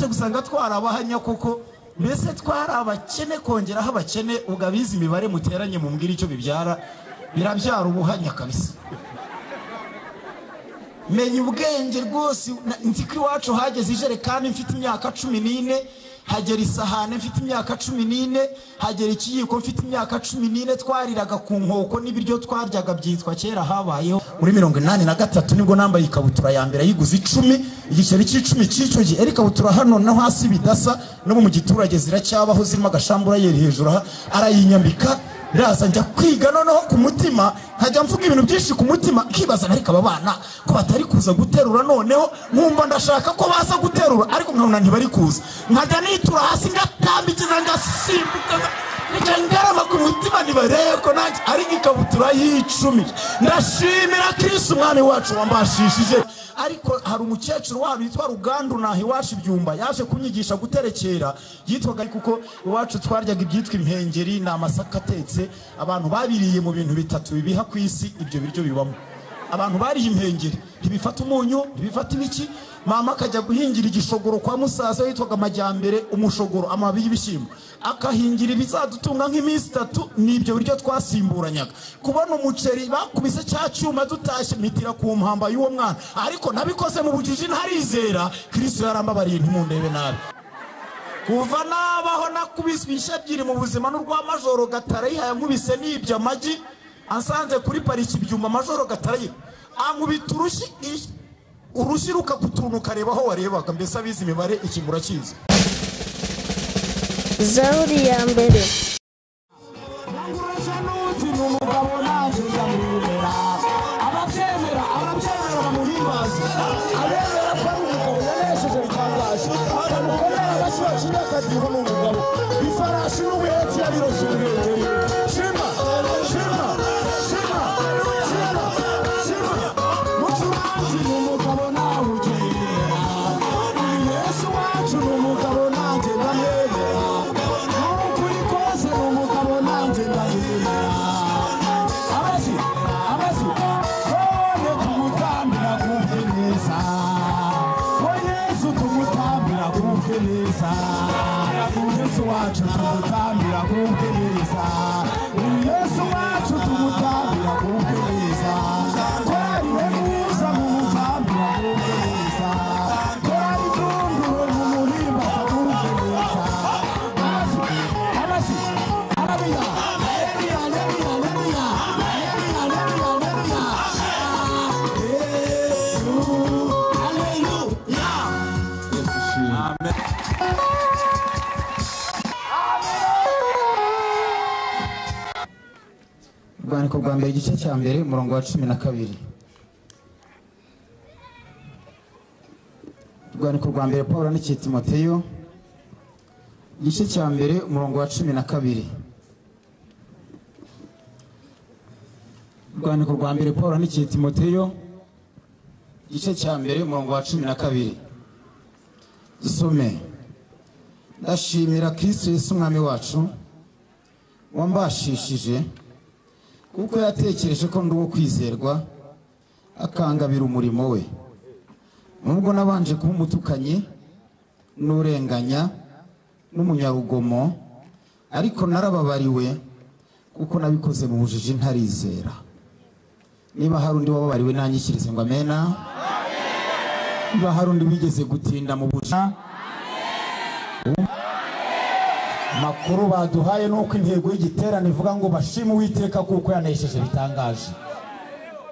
gusanga twarabahanya koko mbese twarabakene kongeraho abakene ugabiza imibare muteranye mu mbwira icyo bibyara birabyara ubuhanya kabisa. Menya ubwenge rwose nzi ko iwacu hageze ijerekani mfite imyaka 14 hagera isahane mfite imyaka 14 hagera ikiyiko mfite imyaka 14 twariraga ku nkoko n'ibiryo twaryaga byitwa kera habayeho muri 83 nibwo nambaye ikabutura ya mbere yiguze 10 igiceri cy'icumi cyico gihe ikabutura hano no hasi bidasa no mu giturage ziracyabaho zirimo agashambura yeri hejuru arayinyambika ndaza njya kwiga noneho ku mutima nkajya mvuga ibintu byinshi ku mutima kibaza ariko aba bana ko batari kuza guterura noneho nkumva ndashaka ko baza guterura ariko nkabona ntibari kuza nkajya nitura hasi ngatambikiza ngasimbuka ngarama ku mutima nibareye ko nanjye ari ikabutura y'icumi. Ndashimira Kristo umwami wacu wambashishije. Ariko hari umukecuru wabo yitwa Rugandu nahi wacu ibyumba yaje kunyigisha guterekera yitwaga kuko iwacu twaryaga ibyitwa impengeri na amasaka atetse abantu babiriye mu bintu bitatu bibiha ku isi ibyo biryo bibamo. Abantu bari impengeri ntibifata umunyu ntibifata ibiki. Mama akajya guhingira igishogoro kwa musaza yitwaga Amajyambere umushogoro amabi y'ibishyimbo akahingira ibizadutunga nk'iminsi 3 nibyo biryo twasimburanyaga. Kubona umuceri bakubise cya cyuma dutashye mitira ku mpamba y'uwo mwana ariko nabikoze mu bujiji ntarizera Kristo yarambabariye ntimundebe nabi. Kuva nabaho nakubiswe ishabyiri mu buzima n'urwa majoro Gatare yihaye nkubise nibyo amagi ansanze kuri pariki ibyuma majoro Gatare ankubita urushiruka kutunuka reba aho warebaga mbese abizi imibare ikimura cyiza. Zaburi ya mbere. Urwandiko rwa mbere igice cya mbere umurongo wa 12. Urwandiko rwa mbere Paulo n'iki Timoteyo igice cya mbere umurongo wa 12. Urwandiko rwa mbere Paulo n'iki Timoteyo igice cya mbere umurongo wa 12. Dusome. Ndashimira Kristo Yesu umwami wacu wambashishije kuko yatekereje ko ndi uwo kwizerwa akangabira umurimo we nubwo nabanje kuba umutukanyi n'urenganya n'umunyarugomo ariko narababariwe kuko nabikoze mu bujiji ntarizera. Niba hari undi wababariwe nanyikirize ngo amena. Niba hari undi wigeze gutinda mu bujiji makuru baduhaye nuko intego y'igiterane ivuga ngo bashime Uwiteka kuko yanesheje bitangaje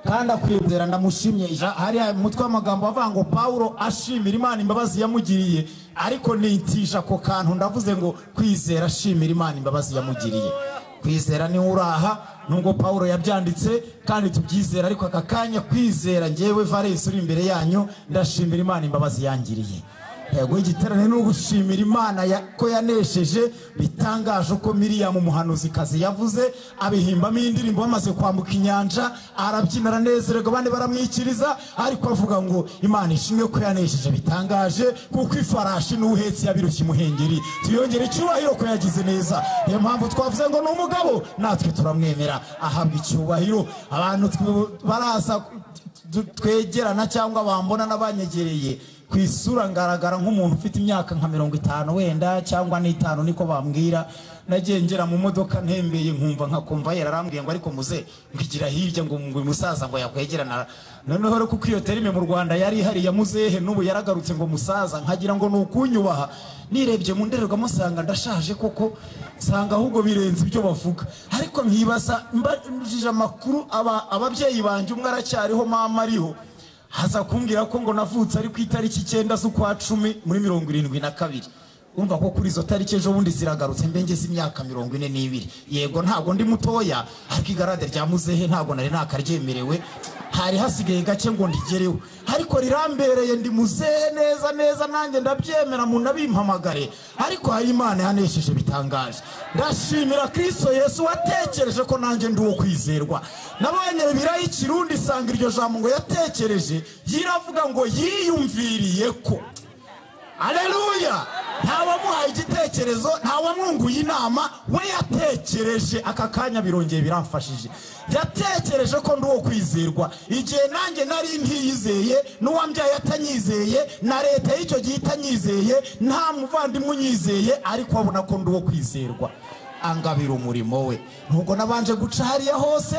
kandi akwizera ndamushimye. Hari umutwe w'amagambo avuga ngo Paulo ashimira Imana imbabazi yamugiriye ariko nitisha ko kantu ndavuze ngo kwizera ashimira Imana imbabazi yamugiriye. Kwizera ni uraha nubwo Paulo yabyanditse kandi tubyizera ariko akakanya kwizera ngewe Valens uri imbere yanyu ndashimira Imana imbabazi yangiriye. Yego igiterane no gushimira Imana ko yanesheje bitangaje uko Miriam umuhanuzi kazi yavuze abihimbamo indirimbo bamaze kwambuka inyanja arabyina aranezererwa bane baramwikiriza ariko avuga ngo Imana ishimwe ko yanesheje bitangaje kuko ifarashi n'uhetse yabirushye muhengeri tuyongera icyubahiro ko yagize neza. Niyo mpamvu twavuze ngo ni umugabo natwe turamwemera ahabwa icyubahiro. Abantu baraza twegerana cyangwa bambona n'abanyegereye kwisura ngaragara nk'umuntu ufite imyaka nka 50 wenda cyangwa n'itanu niko bambwira nagengera mu modoka ntembeye nkumva nkakumva yararambwiye ngo ariko muze ngigira hirya ngo musaza ngo yakwegerana noneho rero kuko iyo terime mu Rwanda yari hari ya muzehe n'ubu yaragarutse ngo musaza nkagira ngo nukunyubaha nirebye mu ndererwamo sanga ndashaje koko sanga ahubwo birenze ibyo bavuga ariko nkibaza mbajije amakuru ababyeyi banje umwe aracyariho mama ariho haza kumbwira ko ngo navutse ari ku itariki 9 z'ukwa 10 muri 72 umva ko kuri izo tariki ejo bundi ziragarutse mbengeze imyaka 42 yego ntago ndi mutoya ariko igarade rya muzehe ntago nari nakaryemerewe hari hasigaye gake ngo ndigereho ariko rirambereye ndi muzehe neza neza nanjye ndabyemera mu nabimpamagare ariko hari Imana yanesheje bitangaje ndashimira Kristo Yesu watekereje ko nanjye ndi uwo kwizerwa nabonye birayi ikirundi sanga iryo jambo ngo yatekereje yiravuga ngo yiyumviriye ko Haleluya ntawamuhaye igitekerezo ntawamwunguye inama we yatekereje aka kanya birongeye biramfashije yatekereje ko ndi uwo kwizerwa igihe nanjye nari ntiyizeye n'uwambyaye atanyizeye na leta y'icyo gihe itanyizeye nta muvandimwe unyizeye ariko abona ko ndi uwo kwizerwa angabira umurimo we nubwo nabanje guca hariya hose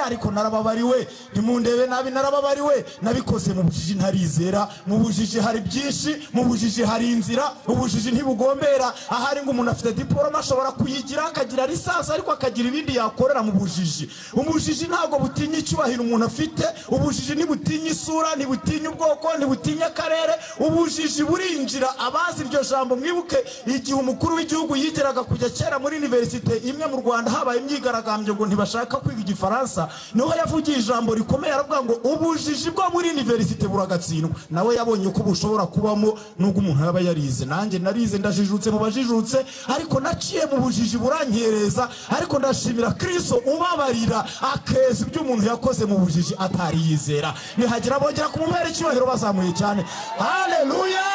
ariko narababariwe nimundebe nabi narababariwe nabikoze mu bujiji ntarizera mu bujiji hari byinshi mu bujiji hari inzira ubujiji ntibugombera ahari ngo umuntu afite diploma ashobora kuyigira akagira lisansi ariko akagira ibindi yakorera mu bujiji umujiji ntago butinya icyubahiro umuntu afite ubujiji ntibutinya isura ntibutinya ubwoko ntibutinya akarere ubujiji burinjira abazi iryo jambo mwibuke igihe umukuru w'igihugu yigeraga kujya kera muri universite imwe mu Rwanda habaye imyigaragambyo ngo ntibashaka kwiga igifaransa niho yavugiye ijambo rikomeye aravuga ngo ubujiji bwo muri universite buragatsindwa nawe yabonye ko bushobora kubamo nubwo umuntu yaba yarize nanjye narize ndajijutse mu bajijutse ariko naciye mu bujiji burankereza ariko ndashimira Kristo ubabarira akeza ibyo umuntu yakoze mu bujiji atari yizera nihagira bongera kumubera icyubahiro bazamuye cyane haleluya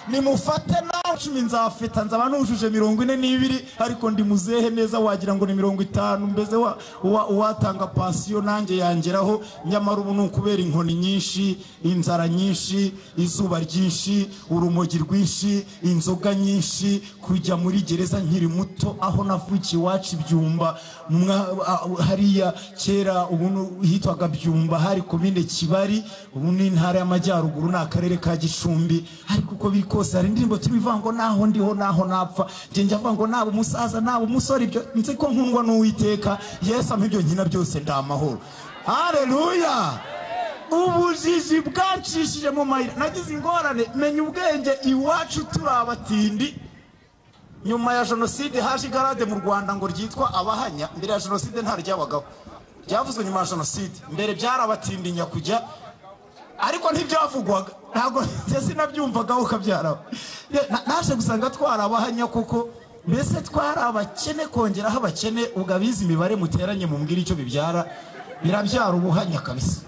nimufate nawe 10 nzafeta nzaba nujuje 42 ariko ndi muzehe neza wagira ngo ni 50 mbeze watanga pension nanjye yangeraho nyamara ubu nukubera inkoni nyinshi inzara nyinshi izuba ryinshi urumogi rwinshi inzoga nyinshi kujya muri gereza nkiri muto aho navukiye wacu Byumba hariya kera ubu hitwaga Byumba hari komine Kibari ubu ni ntara y'amajyaruguru n'akarere ka Gishumbi ariko uko bikose hari indirimbo tubivango naho ndiho naho napfa nje avango nabo musaza nabo musore ibyo nzi ko nkundwa n'Uwiteka Yesu amibyo nkina byose ndamahoro haleluya ubujiji bwancishije mu mayira nagize ingorane menya ubwenge iwacu turabatindi nyuma ya jenoside haje igarade mu Rwanda ngo ryitwa abahanya mbere ya jenoside nta ryabagaho ryavuzwe nyuma ya jenoside mbere byarabatindinya kujya ariko ntibyavugwaga ntago sinabyumvaga ukabyara naje gusanga twarabahanya kuko mbese twarabakene kongeraho abakene ugabiza imibare muteranye mu mbwira icyo bibyara birabyara ubuhanya kabisa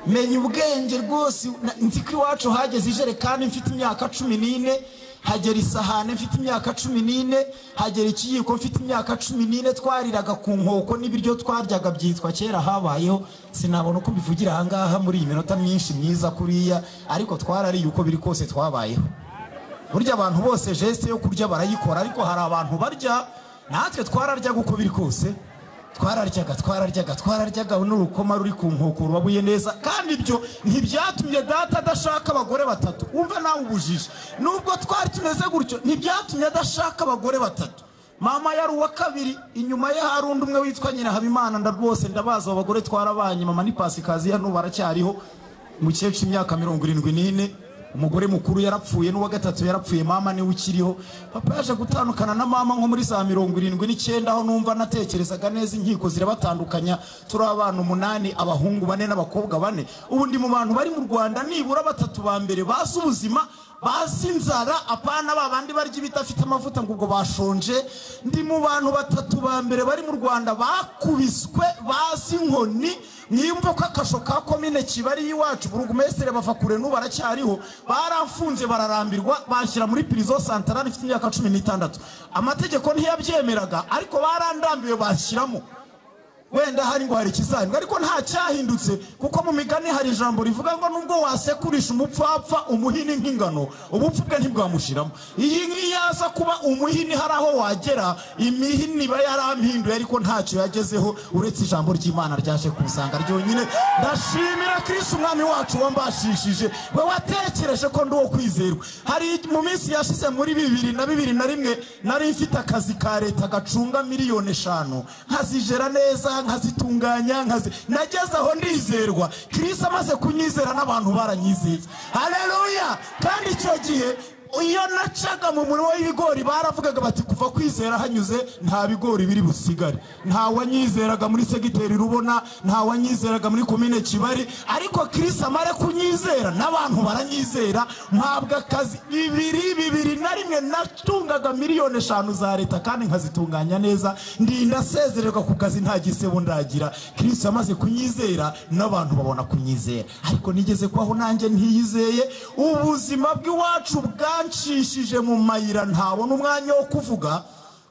menya ubwenge rwose nzi ko iwacu hageze ijerekani mfite imyaka 14 hagera isahane mfite imyaka 14 hagera ikiyiko mfite imyaka 14 twariraga ku nkoko n'ibiryo twaryaga byitwa kera habayeho sinabona uko bivugira ahangaha muri iyi minota myinshi myiza kuriya ariko twarariye uko biri kose twabayeho burya abantu bose geste yo kurya barayikora ariko hari abantu barya natwe twararyaga uko biri kose twararyaga n'urukoma ruri ku nkoko rubabuye neza kandi ibyo ntibyatumye data adashaka abagore batatu umva nawe ubujije nubwo twari tumeze gutyo ntibyatumye adashaka abagore batatu mama yari uwa kabiri inyuma ye hari undi umwe witwa nyina Habimana ndarwose ndabaza abagore twarabanye mama ni Pasikazi hano baracyariho mu kihe cy'imyaka 74 umugore mukuru yarapfuye n'uwa gatatu yarapfuye mama ni ukiriho papa yaje gutandukana na mama nko muri za 79 aho numva natekerezaga neza inkiko zirabatandukanya turi abana 8 abahungu 4 n'abakobwa 4 ubu ndi mu bantu bari mu Rwanda nibura batatu ba mbere bazi ubuzima bazi inzara apana babandi barya ibitafite amavuta ngo ubwo bashonje ndi mu bantu batatu ba mbere bari mu Rwanda bakubiswe bazi inkoni niyumva ko akasho ka komine Kibari iwacu burugumestere bava kure n'ubu baracyariho baramfunze bararambirwa bashyira muri prison centrale ifite imyaka 16 amategeko ntiyabyemeraga ariko barandambiwe bashyiramo wenda hari ngo hari ikizahindwa ariko nta cyahindutse kuko mu migani hari ijambo rivuga ngo nubwo wasekurisha umupfapfa umuhini nk'ingano ubupfu bwe ntibwamushiramo. Iyi ngiyaza kuba umuhini hari aho wagera imihini iba yarampinduye ariko ntacyo yagezeho uretse ijambo ry'Imana ryaje kusanga ryonyine. Ndashimira Kristo umwami wacu wambashishije we watekereje ko ndi uwo kwizerwa. Hari mu minsi yashize muri 2021 nari mfite akazi ka leta gacunga miliyoni 5 nkazijera neza nkazitunganya nageze aho ndizerwa. Kristo amaze kunyizera n'abantu baranyizeye. Haleluya. Kandi icyo gihe iyo nacaga mu murimo w'ibigori baravugaga bati kuva kwizera hanyuze nta bigori biri busigare. Nta wanyizeraga muri segiteri Rubona, nta wanyizeraga muri komine Kibari, ariko Kristo amare kunyizera n'abantu baranyizera mpabwa akazi 2021 natungaga miliyoni 5 za leta kandi nkazitunganya neza ndinda sezererwa ku kazi nta gisebo ndagira. Kristo amaze kunyizera n'abantu babona kunyizera. Ariko nigeze kwaho nanjye ntiyizeye ubuzima bw'iwacu bwanshishije mu mayira ntabona umwanya wo kuvuga.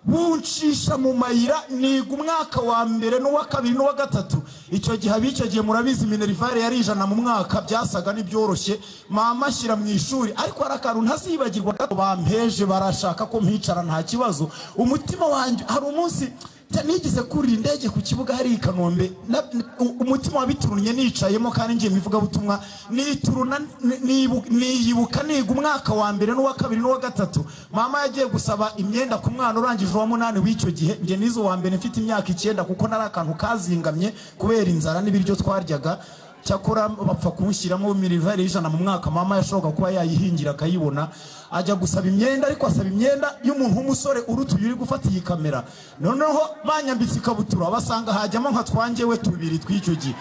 Buncisha mu mayira niga umwaka wa mbere n'uwa kabiri n'uwa gatatu. Icyo gihe abicyo gihe murabizi minerivare yari 100 mu mwaka byasaga n'ibyoroshye. Mama ashyira mu ishuri ariko arakantu ntazibagirwa bampeje barashaka ko mpicara nta kibazo. Umutima wanjye hari umunsi nigeze kurira indege ku kibuga hari Kanombe umutima wabiturunye nicayemo kandi ngiye mivuga butumwa nituruna niyibuka niga umwaka wa mbere n'uwa kabiri n'uwa gatatu. Mama yagiye gusaba imyenda ku mwana urangije wa 8 w'icyo gihe nge nizo wa mbere mfite imyaka 9 kuko nari akantu kazingamye kubera inzara n'ibiryo twaryaga. Cyakora bapfa kunshyiramo milivare 100 mu mwaka. Mama yashoboka kuba yayihingira akayibona ajya gusaba imyenda ariko asaba imyenda y'umuntu w'umusore urutuye uri gufata iyi kamera. Noneho banyambitse ikabutura basanga hajyamo nka twangewe tubiri tw'icyo gihe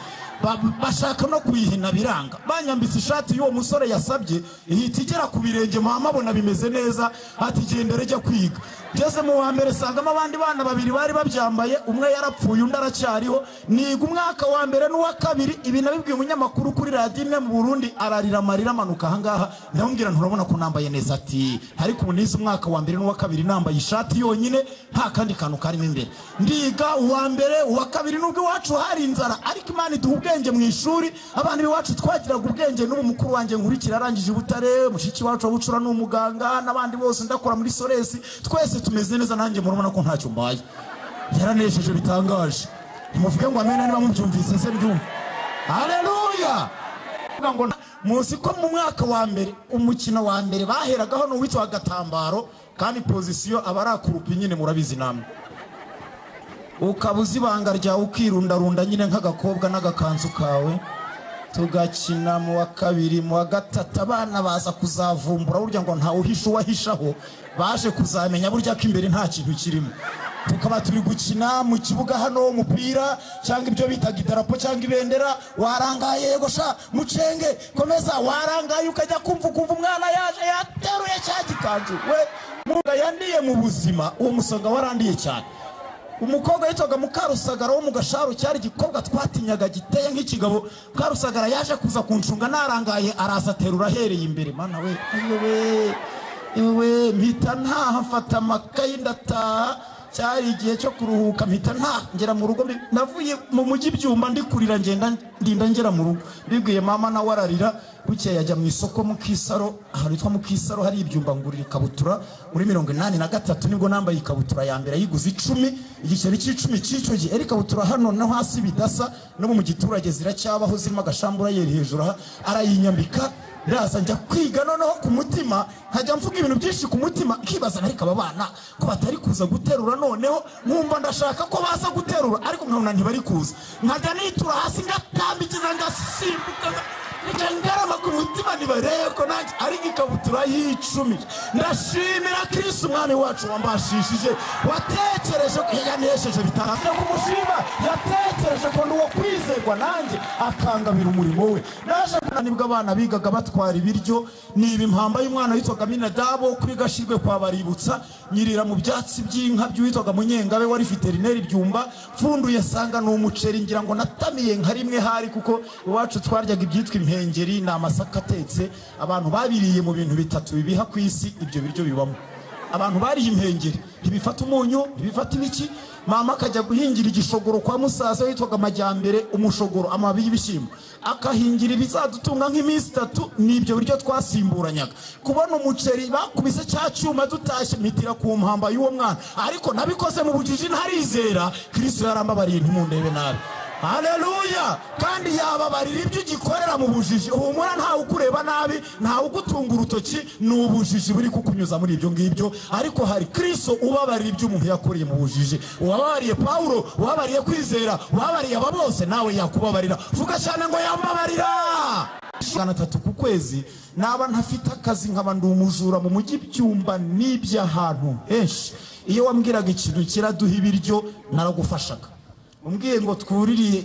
bashaka no kuyihina biranga. Banyambitse ishati y'uwo musore yasabye ihita igera ku birenge. Mama abona bimeze neza ati gendere jya kwiga. Ngeze mu wa mbere sangamo abandi bana babiri bari babyambaye umwe yarapfuye undi aracyariho. Niga umwaka wa mbere n'uwa kabiri. Ibi nabibwiye umunyamakuru kuri radio imwe mu Burundi ararira amarira amanuka ahangaha ndamubwira nturabona ko nambaye neza ati ariko ubu nize umwaka wa mbere n'uwa kabiri nambaye ishati yonyine nta kandi kantu karimo imbere. Ndiga uwa mbere uwa kabiri nubwo iwacu hari inzara ariko Imana iduha ubwenge mu ishuri. Abantu biwacu twagiraga ubwenge n'ubu mukuru wanjye nkurikira arangije Butare mushiki wacu wabucura n'umuganga n'abandi bose ndakora muri Soresi twese tumeze neza nanjye murabona ko ntacyo mbaye. Yaranesheje bitangaje. Muvuge ngo amena niba mubyumvise se byumva. Haleluya. Ngo muzi ko mu mwaka wa mbere umukino wa mbere baheragaho n'uwitwa Gatambaro kandi position abarakurupa nyine murabizi namwe. Ukabuza ibanga ryawe ukirundarunda nyine nk'agakobwa n'agakanzu kawe tugakina mu wa kabiri mu wa gatatu. Abana baza kuzavumbura burya ngo nta uhisha uwahishaho baje kuzamenya burya ko imbere nta kintu kirimo. Tukaba turi gukina mu kibuga hano umupira cyangwa ibyo bitaga idarapo cyangwa ibendera. Warangaye yego sha mucenge komeza warangaye ukajya kumva umwana yaje yateruye cya gikanzu we muga yandiye mu buzima. Uwo musonga warandiye cyane. Umukobwa yitwaga Mukarusagara wo mu Gasharu cyari gikobwa twatinyaga giteye nk'ikigabo. Mukarusagara yaje kuza kuncunga narangaye araza terura hereye imbere. Mana we ewe mpita ntaha mfata amakayi ndataha. Cyari igihe cyo kuruhuka mpita ngera mu rugo. Navuye mu mujyi byumba ndikurira ndinda ngera mu rugo. Bibwiye mama na wararira. Bukeye yajya mu isoko mu Kisaro ahantu hitwa mu Kisaro hari ibyumba ngurira ikabutura muri 83 nibwo nambaye ikabutura ya mbere yiguze 10 igiceri cy'icumi cy'icyo gihe. Ikabutura hano no hasi bidasa no mu giturage ziracyabaho zirimo agashambura yeri hejuru arayinyambika. Ndaza njya kwiga noneho ku mutima nkajya mvuga ibintu byinshi ku mutima kibaza ariko aba bana ko batari kuza guterura noneho nkumva ndashaka ko baza guterura ariko nkabona ntibari kuza. Nkajya nitura hasi ngatambikiza ngasimbuka ngarama ku mutima nibareye ko nanjye ari ikabutura y'icumi. Ndashimira Kristo umwami wacu wambashishije watekereje ko yanesheje bitangaje kumushima. Yatekereje ko ndi uwo kwizerwa nanjye akangabira umurimo we. Naje kunanibwa abana bigaga batwara ibiryo niba impamba y'umwana witwaga Minadabo kuri Gashirwe kwa Baributsa nyirira mu byatsi by'inka by'uwitwaga Munyengabe wari veterineri byumba funduye sanga n'umuceri ngira ngo natamiye nka rimwe hari kuko iwacu twaryaga ibyitwa impengeri na amasaka atetse. Abantu babiriye mu bintu bitatu bibiha ku isi ibyo biryo bibamo. Abantu bari impengeri ntibifata umunyu ntibifata ibiki mama akajya guhingira igishogoro kwa musaza witwaga Amajyambere, umushogoro amababi y'ibishyimbo, akahingira ibizadutunga nk'iminsi 3. Nibyo biryo twasimburanyaga. Kubona umuceri bakubise cya cyuma dutashye mitira ku mpamba y'uwo mwana, ariko nabikoze mu bujiji ntarizera. Kristo yarambabariye ntimundebe nabi. Haleluya. Kandi yababarira ibyo ugikorera mu bujiji. Humura ntawe ukureba nabi, ntawe ugutunga urutoki, n'ubujiji buri kukunyuza muri ibyo ngibyo. Ariko hari Kristo ubabarira ibyo umuntu yakoreye mu bujiji. Ubabariye Paulo, ubabariye Kwizera, ubabariye aba bose, nawe yakubabarira. Vuga cyane ngo yambabarira. 3 ku kwezi naba ntafite akazi nkaba ndi umujura mu mujyi byumba n'ibyahantu henshi. Iyo wambwiraga ikintu kiraduha ibiryo naragufashaga. Umbwiye ngo twuririye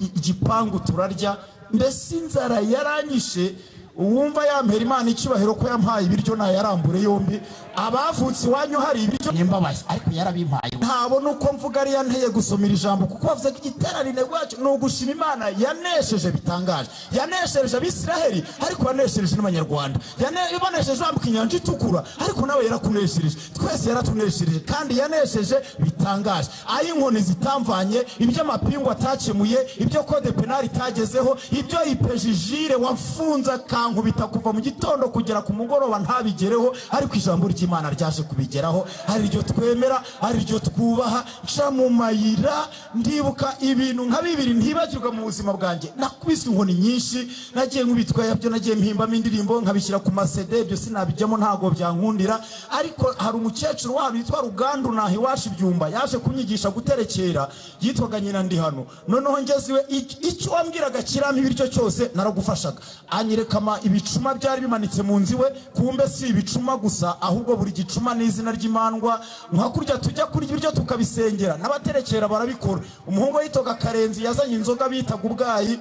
igipangu turarya, mbese inzara yaranyishe. Uwumva yampera Imana icyubahiro ko yampaye ibiryo na yarambure yombi. Abavutse wanyu hari ibiryo nyembabaye, ariko yarabimpaye. Ntabona uko mvuga ari yanteye gusomera ijambo, kuko bavuze ko igiterane gwacu no gushima Imana yanesheje bitangaje. Yanesheje Abisiraheli, ariko yanesheje n'Abanyarwanda. Yanesheje bambuka inyanja itukura, ariko nawe yarakunesheje. Twese yaratunesheje kandi yanesheje bitangaje. Ayi inkoni zitamvanye, ibyo amapingu atakemuye, ibyo code penal itagezeho, ibyo ipejijire wafunza kankubita kuva mu gitondo kugera ku mugoroba ntabigereho, ariko ijambo ry'Imana ryaje kubigeraho. Hari ryo twemera, hari ryo twubaha. Nca mu mayira ndibuka ibintu nka 2 ntibagirwa mu buzima bwanjye. Nakubise inkoni nyinshi, nagiye nkubitwaye byo, nagiye mpimbamo indirimbo nkabishyira ku masede, byo sinabijyamo ntago byankundira. Ariko hari umukecuru w'ahantu yitwa Rugandu nahi iwacu Byumba, yaje kunyigisha guterekera, yitwaga nyina ndi hano. Noneho ngeziwe icyo wambwiraga kiramo ibiryo cyose naragufashaga. Anyirekama ibicuma byari bimanitse mu nziwe, kumbe si ibicuma gusa, ahubwo buri gicuma n'izina ry'Imandwa. Nkakurya tujya kuri ibiryo tukabisengera, n'abaterekera barabikora. Umuhungu yitoga Karenzi yazanye inzoga bitaga ubwayi.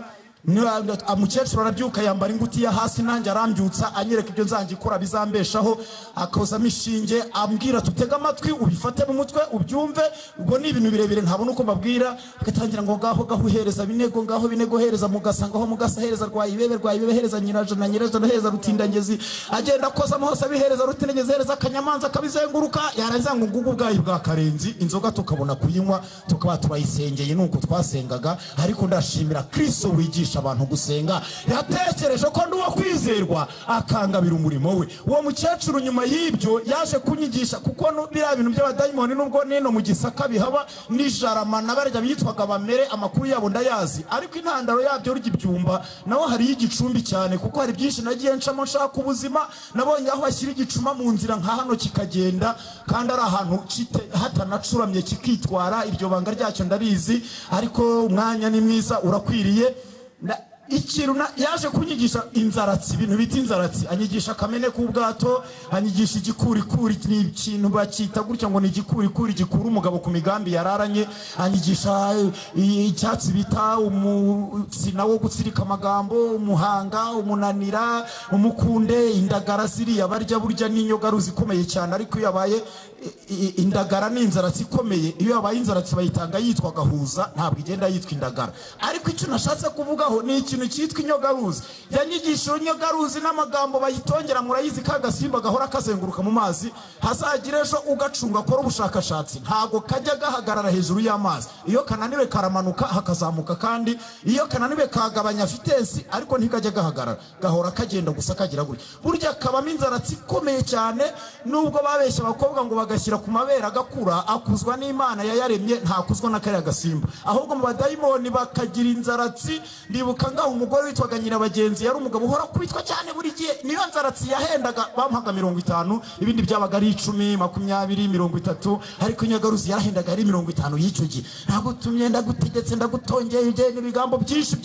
Umukecuru arabyuka yambara ingutiya hasi, nanjye arambyutsa anyereka ibyo nzangikora bizambeshaho. Akozamo ishinge ambwira tutega amatwi ubifate mu mutwe ubyumve. Ubwo ni ibintu birebire ntabona uko mbabwira. Agatangira ngo ngaho gahuhereza binego, ngaho binego hereza mugasa, ngaho mugasa hereza rwayibebe hereza nyiraje na nyiraje hereza rutindangezi. Agenda akoza hose abihereza rutindangezi hereza akanyamanza kabizenguruka. Yaranza ngo ngugu bwayi bwa Karenzi, inzoga tukabona kuyinywa, tukaba turayisengeye nuko twasengaga. Ariko ndashimira Kristo wigisha abantu gusenga. Yatekereje ko ndi uwo kwizerwa, akangabira umurimo we. Uwo mukecuru nyuma y'ibyo yaje kunyigisha, kuko biriya bintu by'abadayimoni nubwo nino mu Gisaka bihaba n'Ijarama n'abarya bitwaga Bamere, amakuru yabo ndayazi. Ariko intandaro yabyo ry'ibyumba naho hari igicumbi cyane, kuko hari byinshi nagiye ncamo nshaka ubuzima. Nabonye aho bashyira igicuma mu nzira nka hano kikagenda, kandi ari ahantu hatanacuramye kikitwara. Iryo banga ryacyo ndabizi, ariko umwanya ni mwiza urakwiriye. Ikintu yaje kunyigisha inzaratsi, ibintu bita inzaratsi. Anyigisha kamene k'ubwato, anyigisha igikurikuri, ni ikintu bakita gutya ngo ni igikurikuri gikura umugabo ku migambi yararanye. Anyigisha icyatsi bita umutsina wo gutsirika amagambo, umuhanga, umunanira, umukunde, indagara ziriya barya burya n'inyogaru zikomeye cyane. Ariko iyo yabaye indagara n'inzaratsi ikomeye, iyo yabaye inzaratsi bayitanga yitwa gahuza, ntabwo igenda yitwa indagara. Ariko icyo nashatse kuvugaho ni ikintu cyitwa inyogaruzi. Yanyigisha inyogaruzi n'amagambo bayitongera, murayizi kagasimba gahora kazenguruka mu mazi. Hazagira ejo ugacunga akora ubushakashatsi, ntago kajya gahagarara hejuru y'amazi. Iyo kananiwe karamanuka hakazamuka, kandi iyo kananiwe kagabanya fitensi, ariko ntikajya gahagarara, gahora kagenda gusa kagira gutya. Burya kabamo inzaratsi ikomeye cyane, nubwo babeshya abakobwa ngo bagashyira ku mabere agakura, akuzwa n'Imana yayaremye, ntakuzwa n'akariya gasimba. Ahubwo mu badayimoni bakagira inzaratsi. Ndibuka ngaho umugore witwaga Nyirabagenzi, yari umugabo uhora kubitwa cyane buri gihe. Niyo nzaratsi yahendaga, bamuhaga 50, ibindi byabaga ari 10, 20, 30. Ariko inyogaruzi yarahendaga ari 50 y'icyo gihe. Nagutumye, ndagutegetse, ndagutongeye, n'ibigambo byinshi.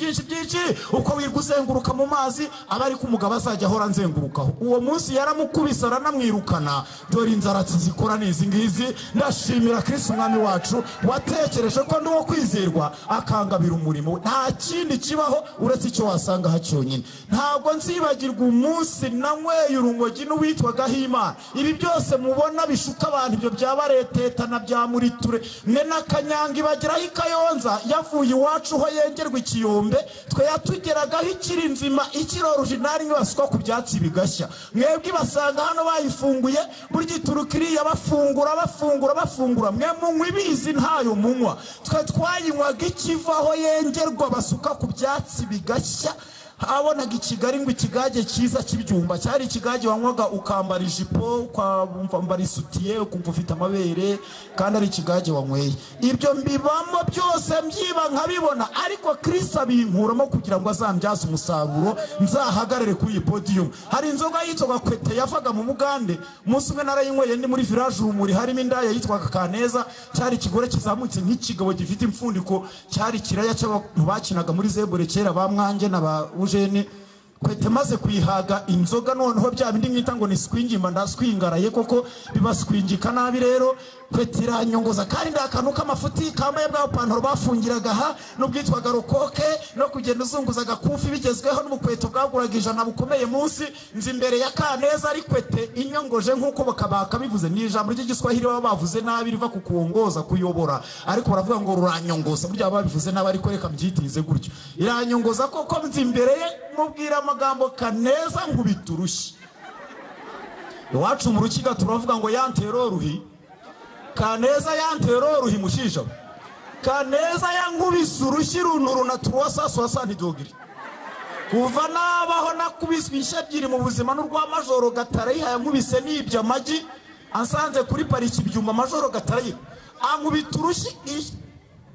Uko wirwa uzenguruka mu mazi, abari ku mugabo azajya ahora nzengurukaho. Uwo munsi yaramukubise aranamwirukana. Dore inzaratsi zikora n'izi ngizi. Ndashimira Kristo umwami wacu watekereje ko ndi uwo kwizerwa, akangabira umurimo. Nta kindi kibaho uretse icyo wasanga hacyonyine. Ntabwo nzibagirwa umunsi nanyweye urumogi n'uwitwaga Imana. Ibi byose mubona bishuka abantu ibyo byabareteta na bya Muriture mwe n'akanyanga ibageraho ikayonza yavuye iwacu ho yengerwa ikiyombe twe yatugeragaho ikiri nzima ikiroruje nari nk'abaswa ku byatsi bigashya. Mwebwe basanga hano bayifunguye burya turukiriya bafungura mwe munywa ibizi ntayo munywa. Twe twayinywaga ikivaho yengerwa basuka ku byatsi bigashya. Habonaga Kigali ngo ikigage cyiza cy'ibyumba cyari ikigage wanywaga ukambara ijipo ukambara isutiye ukumva ufite amabere kandi ari ikigage wanyweye. Ibyo mbibamo byose mbyiba nkabibona ariko Kristo abinkuramo kugira ngo azambyaze umusaruro nzahagarare ku iyi podium. Hari inzoga yitwaga kwete yavaga mu Mugande umunsi umwe narayinyweye ndi muri village Rumuri harimo indaya yitwaga Neza cyari ikigore kizamutse nk'ikigabo gifite imfundiko cyari kiraya cy'abantu bakinaga muri zebure kera ba Mwange na ba jene kwete maze kuyihaga inzoga noneho bya bindi mwita ngo ni swingimba ndaswingaraye koko bibaswingika nabi rero kwete iranyongoza kandi ndakantu k'amafuti kambaye bwa pantaro bafungiraga ha n'ubwitwaga rokoke no kugenda uzunguza gakufi bigezweho n'ubukweto bwaguraga ijana bukomeye munsi nzi imbere ya Kaneza ari kwete inyongoje nkuko bakabaka bivuze ni ijambo ry'igiswahili baba bavuze nabi riva ku kuongoza kuyobora ariko baravuga ngo ruranyongoza burya babivuze nabi ariko reka mbyitize gutyo iranyongoza koko nzi imbere ye mubwira amagambo Kaneza nkubiturushye iwacu mu rukiga turavuga ngo yanteroruhi Kaneza yanteroruhi mushisha Kaneza yankubise urushyi runuru na tuwasa 60 dogiri kuva nabaho nakubiswe ishabyiri mu buzima n'urwa majoro Gatare yankubise nibya amagi ansanze kuri pariki byuma majoro Gatare ankubita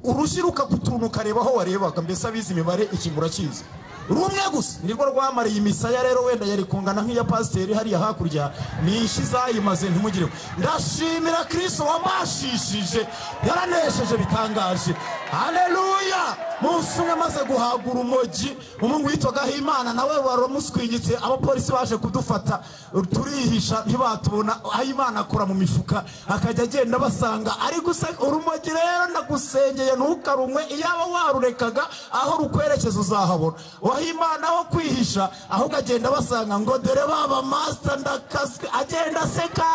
urushyi rukakutunuka reba aho warebaga mbese abizi imibare ikimura cyiza rumwe gusa nirwo rwamariye imisaya rero wenda yari kungana nk'iya pasiteri hariya hakurya nishizayimaze ntimugireho. Ndashimira Kristo wamashishije yaranesheje bitangaje. Haleluya. Munsi umwe maze guhagura umogi umuntu witwaga Imana nawe waramuswingitse abapolisi baje kudufata turihisha ntibatubona Imana akora mu mifuka akajya agenda basanga ari gusa urumogi rero ndagusengeye ntukarumwe iyaba warurekaga aho rukwerekeza uzahabona Imana aho kwihisha aho gagenda basanga ngo dore baba master ndakaswe agenda seka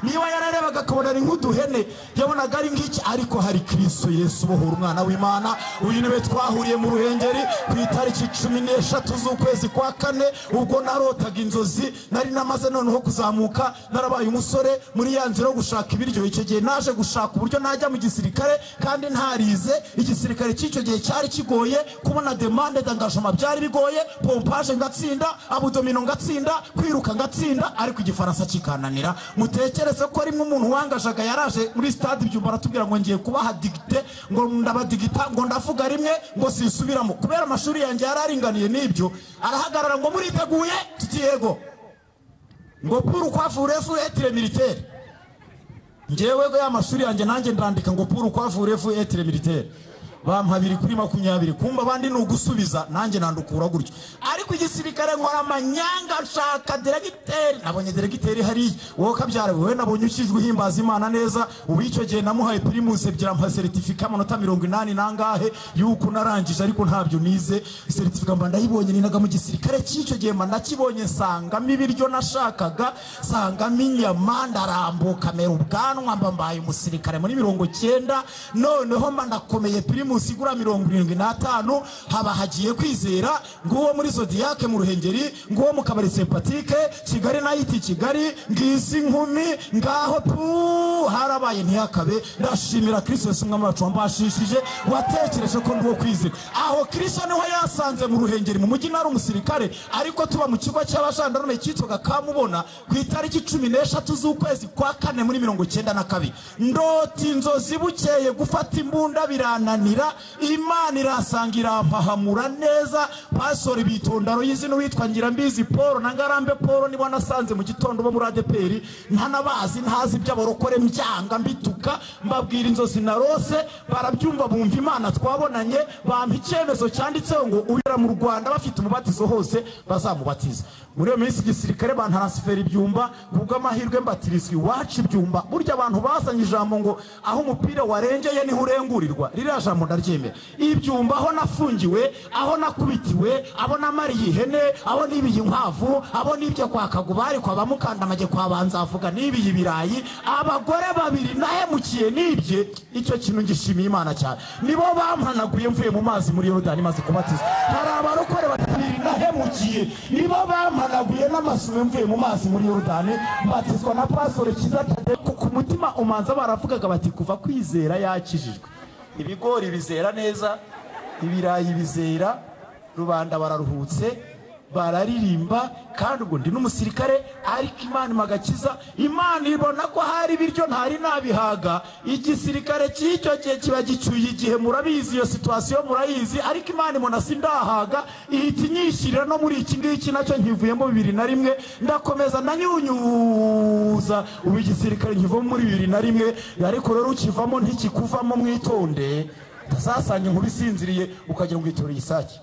niba yararebaga akabona ari nk'uduhene yabonaga ari ngiki ariko hari Kristo Yesu bohura umwana w'Imana uyu niwe twahuriye mu ruhengeri ku itariki 13 z'ukwezi kwa 4 ubwo narotaga inzozi nari namaze noneho kuzamuka narabaye umusore muri yanzira yo gushaka ibiryo icyo gihe naje gushaka uburyo najya mu gisirikare kandi ntarize igisirikare cy'icyo gihe cyari kigoye kubona demande d'engagement byari bigoye pompage ngatsinda abudomino ngatsinda kwiruka ngatsinda ariko igifaransa kikananira mutekereze ko rimwe umuntu wangajaga yaraje muri stade byumba aratubwira ngo ngiye kubaha digite ngo ndabadigita ngo ndavuga rimwe ngo sinsubiramo kubera amashuri yanjye yararinganiye nibyo arahagarara ngo muriteguye tutiyego ngo pour coiffure-vous être militaire ngewe go y'amashuri yanjye nanjye ndandika ngo pour coiffure-vous être militaire bampabiri kuri 20 kumba bandi nugusubiza nanjye nandukura gutyo ariko igisirikare nkora amanyanga nshaka diregiteri nabonye diregiteri hari wowe kabyara wewe nabonye ukizwe himbaza Imana neza ubicyo gihe namuhaye primus ebyira mpa certificate amanota 80 nangahe yuko narangije ariko ntabyo nize certificate mba ndayibonye ninaga mu gisirikare cy'icyo gihe mba ndakibonye sanga mibiryo nashakaga sanga minyama ndarambuka mera ubwanwa mbambaye umusirikare muri 90 noneho mba ndakomeye musigura 75 haba hagiye kwizera nguwo muri Zodiac mu ruhengeri nguwo mu kabari sympathique Kigali nayiti Kigali ngisi nkumi ngaho pu harabaye ntiyakabe ndashimira Kristo Yesu umwami wacu wambashishije watekereje ko nguwo kwizera aho Kristo niho yasanze mu ruhengeri mu mujyi nari umusirikare ariko tuba mu kigo cy'abashandarume cyitwaga Kamubona ku itariki 13 z'ukwezi kwa 4 muri 92 ndoti inzozi bukeye gufata imbunda birananira Imana irasangira ampahamura neza pasori bitondaro y'izino witwa Ngirambizi Paul na Ngarambe Paul nibo nasanze mu gitondo bo muri ADPR ntanabazi ntazi by'abarokore mbyanga mbituka mbabwira inzozi narose barabyumva bumva Imana twabonanye bampa icyemezo cyanditseho ngo ubira mu Rwanda bafite umubatizo hose bazamubatiza muri iyo minsi igisirikare bantransfera ibyumba kubwo amahirwe mbatirizwi wacu ibyumba burya abantu basanye ijambo ngo aho umupira warengeye ni hurengurirwa rira jambo ndaryemera ibyumba aho nafungiwe aho nakubitiwe abo namariye ihene abo nibiye inkwavu abo nibyo kwa Kagubari kwa bamukandamage kwa banzavuga nibiye ibirayi abagore babiri nahemukiye nibye icyo kintu ngishimiye Imana cyane nibo bampanaguye mvuye mu mazi muri Yorodani maze kubatiza hari abarokore babiri nahemukiye nibo bampanaguye n'amasume mvuye mu mazi muri Yorodani mbatizwa na pastor Kiza ku mutima umanza baravugaga bati kuva kwizera yakijijwe ibigori bizera neza ibirayi bizera rubanda bararuhutse bararirimba kandi ubwo ndi n'umusirikare ariko Imana magakiza Imana ibona ko hari biryo ntari nabihaga igisirikare cy'icyo gihe kiba gicuye igihe murabizi iyo situation murayizi ariko Imana imona sindahaga ihita inyishirira no muri iki ngiki nacyo nkivuyemo 2001 ndakomeza ndanyunyuza ubu igisirikare nkivamo muri 2001 ariko rero ukivamo ntikikuvamo mwitonde tasasanye nkubisinziriye ukagira ngo itoreye isaki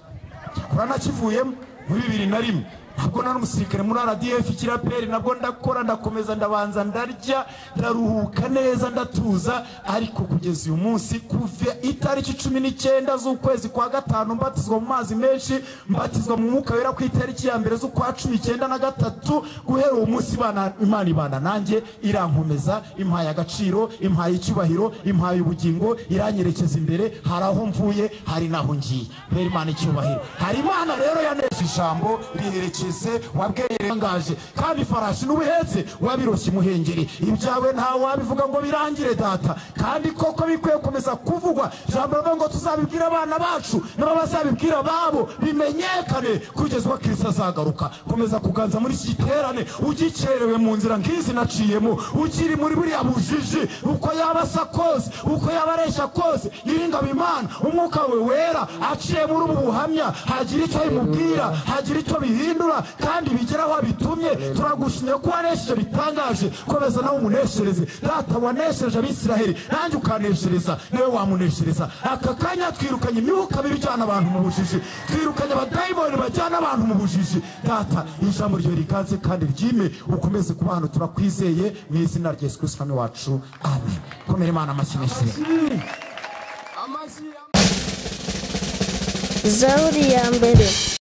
kurana kivuyemo muri 2001 ntabwo nari umusirikare muri RDF kiraperi nabwo ndakora ndakomeza ndabanza ndarya ndaruhuka neza ndatuza ariko kugeza uyu munsi kuva itariki 19 z'ukwezi kwa gatanu mbatizwa mu mazi menshi mbatizwa mu mwuka wera ku itariki ya mbere z'ukwa 19 guhera uwo munsi Imana ibana nanjye irankomeza impaye agaciro impaye icyubahiro impaye ubugingo iranyerekeza imbere haraho mvuye hari naho ngiye rero Imana icyubahiro hari Imana rero yanesha ijambo riherekeza wabwere ngaje kandi farashi n'ubuhetse wabiroshye muhengeri ibyawe nta wabivuga ngo birangire data kandi koko bikwiye komeza kuvugwa jambo ngo tuzabibwira abana bacu n'abazabibwira babo bimenyekane kugezwa Kristo azagaruka komeza kuganza muri iki giterane ugicerewe mu nzira ngizi naciyemo ukiri muri buriya bujiji uko yabasa kose uko yabaresha kose yiringa Imana umwuka we wera aciye muri ubu buhamya hagira icyo bimubwira hagira icyo bihindura kandi bigeraho bitumye turagushimye ko wanesheje bitangaje komeza nawe umuneshereze data wanesheje abisiraheli nanjye ukaneshereza nawe wamuneshereza aka kanya twirukanye imyuka bijyana abantu mu bujiji twirukanye abadayimoni bajyana abantu mu bujiji data ijambo ryo rikaze kandi ryime ukomeze ku bantu turakwizeye mu izina rya Yesu Kristo wacu amen komera Imana amashimishe Zaburi ya mbere